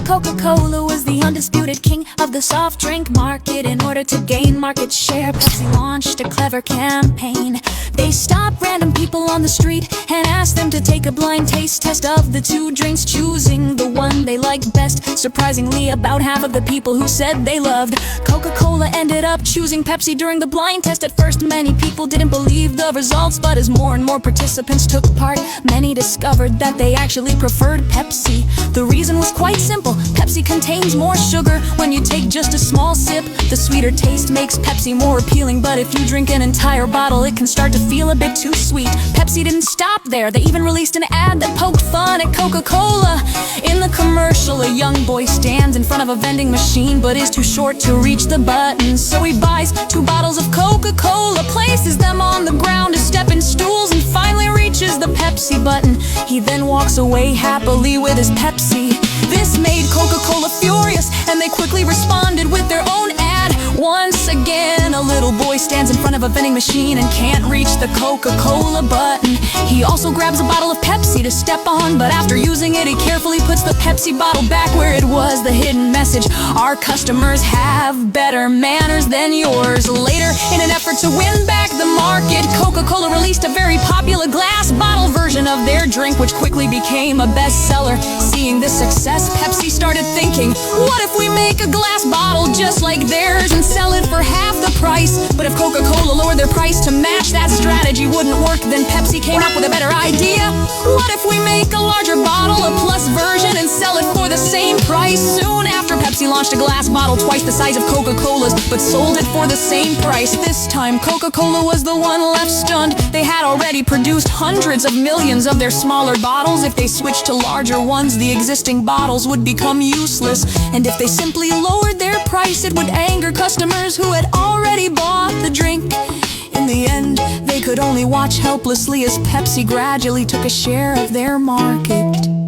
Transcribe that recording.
Coca-Cola was the undisputed king of the soft drink market. In order to gain market share, Pepsi launched a clever campaign. They stopped random people on the street and asked them to take a blind taste test of the two drinks, choosing the one they liked best. Surprisingly, about half of the people who said they loved Coca-Cola ended up choosing Pepsi during the blind test. At first, many people didn't believe the results, but as more and more participants took part, many discovered that they actually preferred Pepsi. The reason was quite simple. Pepsi contains more sugar. When you take just a small sip, the sweeter taste makes Pepsi more appealing. But if you drink an entire bottle, it can start to feel a bit too sweet. Pepsi didn't stop there. They even released an ad that poked fun at Coca-Cola. In the commercial, a young boy stands in front of a vending machine, but is too short to reach the button. So he buys 2 bottles of Coca-Cola, places them on the ground as stepping stools, and finally reaches the Pepsi button. He then walks away happily with his Pepsi. This made Coca-Cola furious, and they quickly responded with their own ad. Once again, a little boy stands in front of a vending machine and can't reach the Coca-Cola button. He also grabs a bottle of Pepsi to step on, but after using it, he carefully puts the Pepsi bottle back where it was. The hidden message: our customers have better manners than yours. Later, in an effort to win back the market, Coca-Cola released a very popular glass bottle version of their drink, which quickly became a bestseller. Seeing this success, Pepsi started thinking, what if we make a glass bottle just like theirs and sell it for half the price? But if Coca-Cola lowered their price to match, that strategy wouldn't work. Then Pepsi came up with a better idea. What if we make a larger bottle, a plus version, and sell it for the same price? Soon after, Pepsi launched a glass bottle twice the size of Coca-Cola's, but sold it for the same price. This time, Coca-Cola was the one left stunned. They had already produced hundreds of millions of their smaller bottles. If they switched to larger ones, the existing bottles would become useless. And if they simply lowered their price, it would anger customers who had already bought the drink. In the end, they could only watch helplessly as Pepsi gradually took a share of their market.